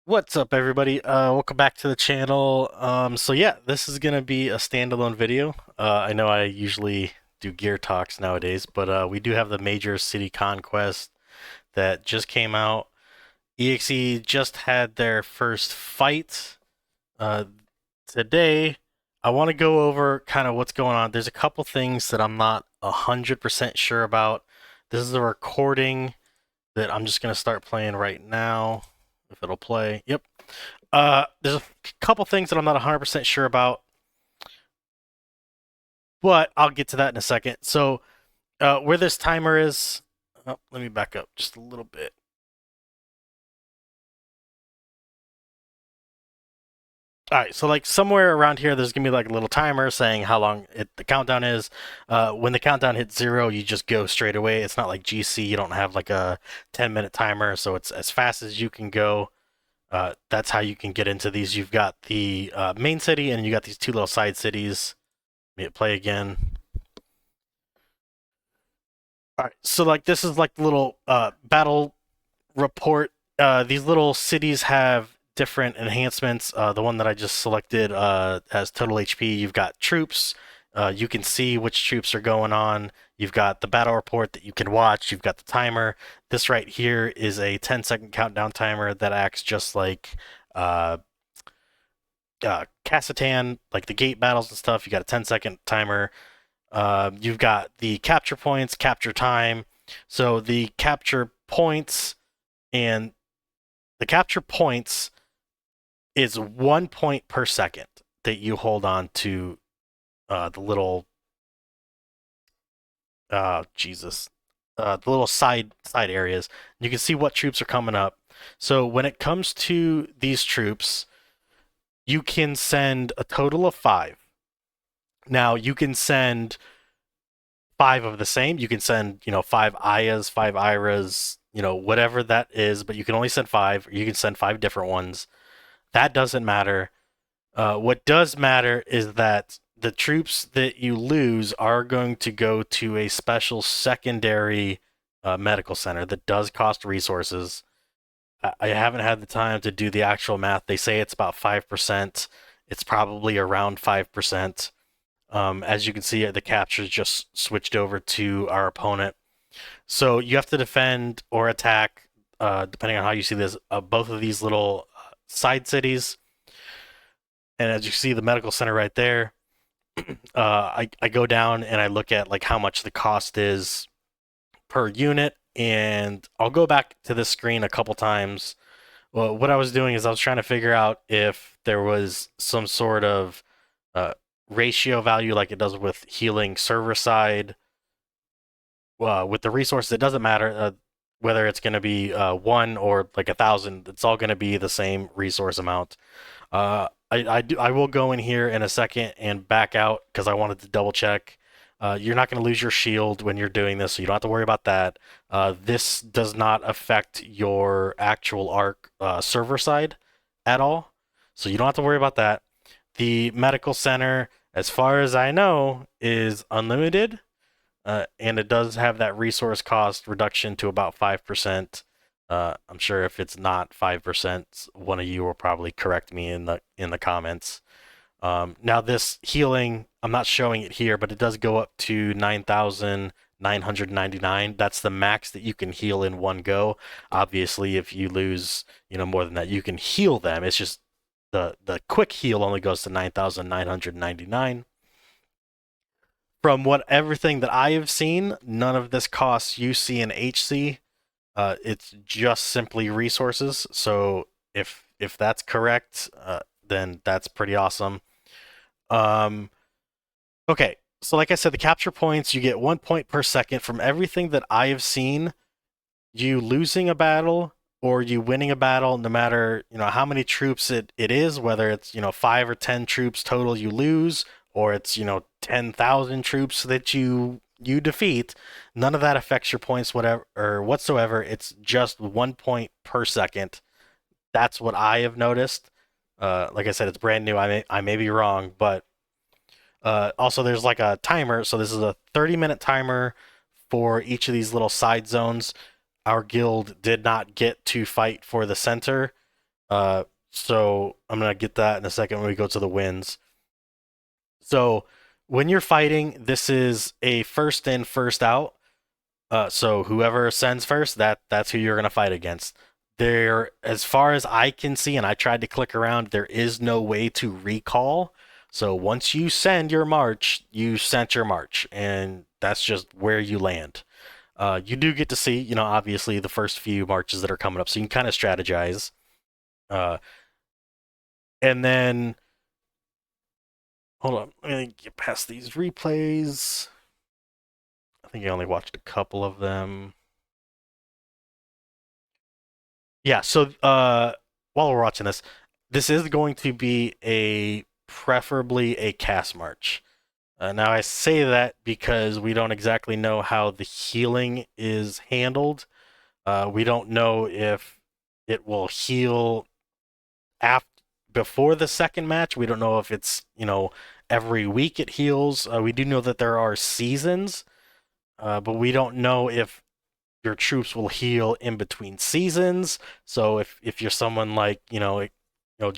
What's up, everybody? Welcome back to the channel. So yeah, this is gonna be a standalone video. I know I usually do gear talks nowadays, but we do have the Major City Conquest that just came out. EXE just had their first fight uh, today. I want to go over kind of what's going on. There's a couple things that I'm not 100% sure about. This is a recording that I'm just gonna start playing right now, if it'll play. Yep. There's a couple things that I'm not 100% sure about, but I'll get to that in a second. So, where this timer is, oh, let me back up just a little bit. All right, so like somewhere around here, there's gonna be like a little timer saying how long the countdown is. When the countdown hits 0, you just go straight away. It's not like GC; you don't have like a 10-minute timer, so it's as fast as you can go. That's how you can get into these. You've got the main city, and you got these two little side cities. Let me hit play again. All right, so like this is like the little battle report. These little cities have different enhancements. The one that I just selected has total HP. You've got troops. You can see which troops are going on. You've got the battle report that you can watch. You've got the timer. This right here is a 10-second countdown timer that acts just like uh, Kassatan, like the gate battles and stuff. You got a 10-second timer. You've got the capture points, capture time. So the capture points and the capture points is 1 point per second that you hold on to the little Jesus, the little side areas. You can see what troops are coming up. So when it comes to these troops, you can send a total of 5. Now you can send 5 of the same. You can send 5 Ayas, 5 Iras, whatever that is, but you can only send 5. Or you can send 5 different ones. That doesn't matter. What does matter is that the troops that you lose are going to go to a special secondary medical center that does cost resources. I haven't had the time to do the actual math. They say it's about 5%. It's probably around 5%. As you can see, the captures just switched over to our opponent. So you have to defend or attack, depending on how you see this, both of these little side cities. And as you see, the medical center right there, I go down and I look at like how much the cost is per unit, and I'll go back to this screen a couple times. Well, what I was doing is I was trying to figure out if there was some sort of uh, ratio value like it does with healing server side. With the resources, it doesn't matter whether it's going to be 1 or like 1,000. It's all going to be the same resource amount. I will go in here in a second and back out because I wanted to double check. You're not going to lose your shield when you're doing this, so you don't have to worry about that. This does not affect your actual arc server side at all, so you don't have to worry about that. The medical center, as far as I know, is unlimited, and it does have that resource cost reduction to about 5%. I'm sure if it's not 5%, one of you will probably correct me in the comments. Now this healing, I'm not showing it here, but it does go up to 9,999. That's the max that you can heal in one go. Obviously, if you lose, more than that, you can heal them. It's just the quick heal only goes to 9,999. From what everything that I have seen, none of this costs UC and HC. It's just simply resources. So if that's correct, then that's pretty awesome. Um, okay, so like I said, the capture points, you get 1 point per second from everything that I have seen. You losing a battle or you winning a battle, no matter how many troops it is, whether it's 5 or 10 troops total you lose, or it's 10,000 troops that you defeat, none of that affects your points whatever or whatsoever. It's just 1 point per second. That's what I have noticed. Like I said, it's brand new. I may be wrong, but also there's like a timer. So this is a 30-minute timer for each of these little side zones. Our guild did not get to fight for the center. So I'm gonna get that in a second when we go to the wins. So when you're fighting, this is a first in, first out. So whoever sends first, that's who you're gonna fight against. There, as far as I can see, and I tried to click around, there is no way to recall. So once you send your march, you sent your march, and that's just where you land. You do get to see, obviously the first few marches that are coming up, so you can kind of strategize. Uh, and then, hold on, let me get past these replays. I think I only watched a couple of them. Yeah, so while we're watching this, this is going to be preferably a cast march. Now I say that because we don't exactly know how the healing is handled. We don't know if it will heal after before the second match. We don't know if it's every week it heals. We do know that there are seasons, but we don't know if your troops will heal in between seasons. So if you're someone like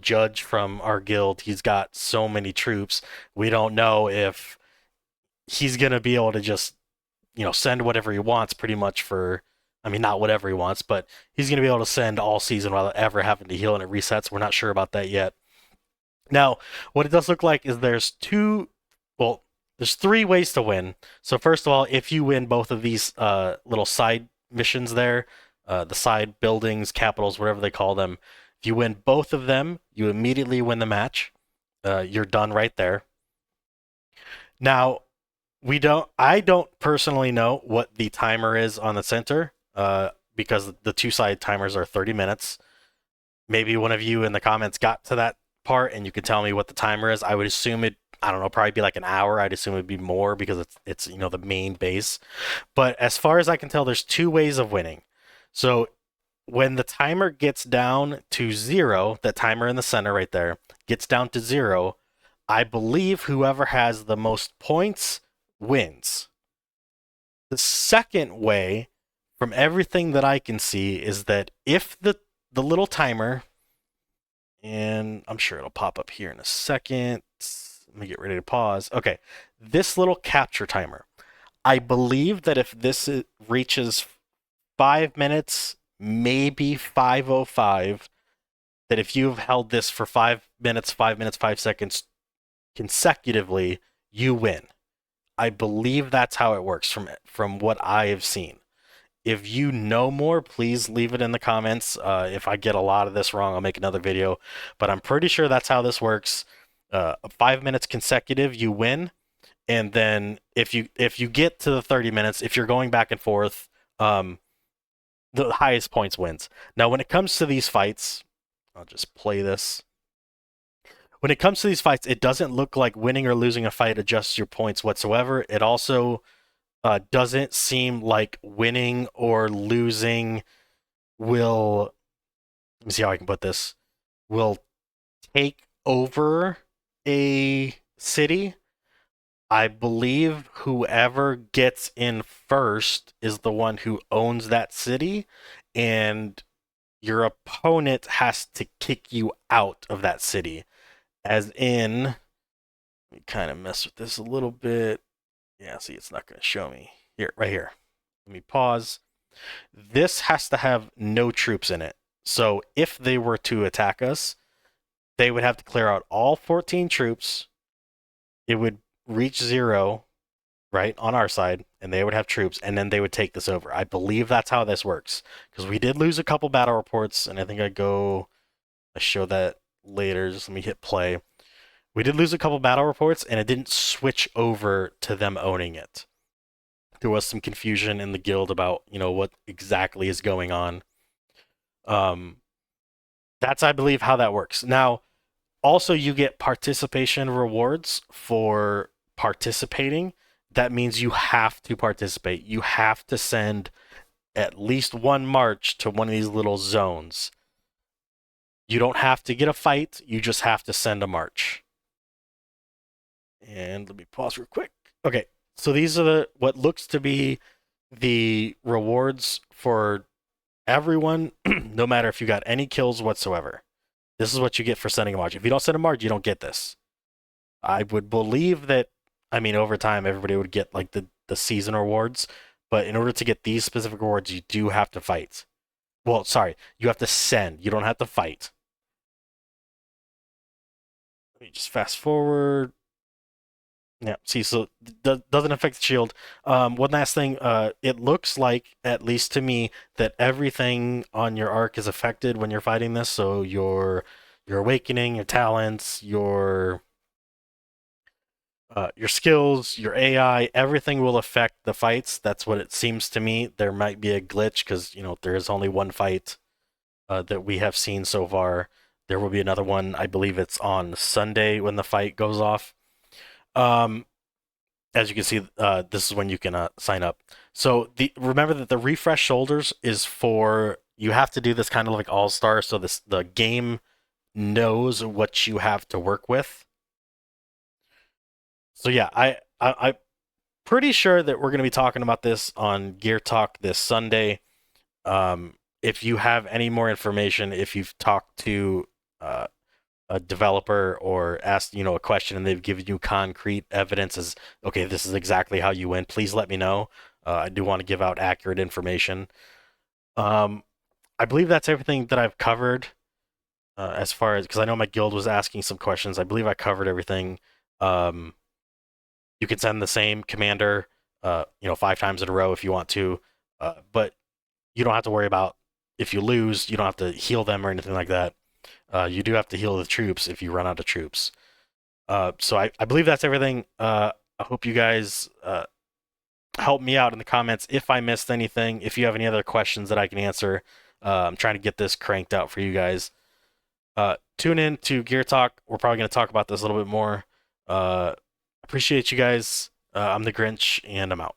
Judge from our guild, he's got so many troops. We don't know if he's gonna be able to just send whatever he wants pretty much for. I mean, not whatever he wants, but he's going to be able to send all season without ever having to heal and it resets. We're not sure about that yet. Now, what it does look like is there's three ways to win. So first of all, if you win both of these little side missions there, the side buildings, capitals, whatever they call them, if you win both of them, you immediately win the match. You're done right there. Now, I don't personally know what the timer is on the center, because the two side timers are 30 minutes. Maybe one of you in the comments got to that part and you could tell me what the timer is. I would assume I don't know, probably be like an hour. I'd assume it'd be more because it's the main base. But as far as I can tell, there's two ways of winning. So when the timer gets down to 0, that timer in the center right there gets down to 0, I believe whoever has the most points wins. The second way, from everything that I can see, is that if the little timer, and I'm sure it'll pop up here in a second. Let me get ready to pause. Okay, this little capture timer. I believe that if this reaches 5 minutes, maybe 5:05, that if you've held this for 5 minutes, 5 seconds consecutively, you win. I believe that's how it works from what I have seen. If you know more, please leave it in the comments. If I get a lot of this wrong, I'll make another video. But I'm pretty sure that's how this works. 5 minutes consecutive, you win. And then if you get to the 30 minutes, if you're going back and forth, the highest points wins. Now, when it comes to these fights, I'll just play this. When it comes to these fights, it doesn't look like winning or losing a fight adjusts your points whatsoever. It also doesn't seem like winning or losing will, let me see how I can put this, will take over a city. I believe whoever gets in first is the one who owns that city, and your opponent has to kick you out of that city. As in, let me kind of mess with this a little bit. Yeah, see, it's not going to show me. Here, right here. Let me pause. This has to have no troops in it. So if they were to attack us, they would have to clear out all 14 troops. It would reach 0, right, on our side, and they would have troops, and then they would take this over. I believe that's how this works. Because we did lose a couple battle reports, and I think I show that later. Just let me hit play. We did lose a couple battle reports, and it didn't switch over to them owning it. There was some confusion in the guild about, what exactly is going on. That's, I believe, how that works. Now, also, you get participation rewards for participating. That means you have to participate. You have to send at least one march to one of these little zones. You don't have to get a fight. You just have to send a march. And let me pause real quick. Okay, so these are what looks to be the rewards for everyone, no matter if you got any kills whatsoever. This is what you get for sending a Marge. If you don't send a Marge, you don't get this. I would believe that, I mean, over time, everybody would get like the season rewards, but in order to get these specific rewards, you do have to fight. Well, sorry, you have to send. You don't have to fight. Let me just fast forward. Yeah, see, so doesn't affect the shield. One last thing, it looks like, at least to me, that everything on your arc is affected when you're fighting this. So your awakening, your talents, your skills, your AI, everything will affect the fights. That's what it seems to me. There might be a glitch because there is only one fight that we have seen so far. There will be another one. I believe it's on Sunday when the fight goes off. Um, as you can see, this is when you can sign up. So remember that the refresh shoulders is for, you have to do this kind of like all star, so the game knows what you have to work with. So yeah, I'm pretty sure that we're going to be talking about this on Gear Talk this Sunday. If you have any more information, if you've talked to uh, a developer or asked a question and they've given you concrete evidence as, okay, this is exactly how you win, please let me know. I do want to give out accurate information. I believe that's everything that I've covered as far as, because I know my guild was asking some questions. I believe I covered everything. um, you can send the same commander 5 times in a row if you want to, but you don't have to worry about, if you lose, you don't have to heal them or anything like that. You do have to heal the troops if you run out of troops. So I believe that's everything. I hope you guys help me out in the comments if I missed anything. If you have any other questions that I can answer, I'm trying to get this cranked out for you guys. Tune in to Gear Talk. We're probably going to talk about this a little bit more. Appreciate you guys. I'm the Grinch, and I'm out.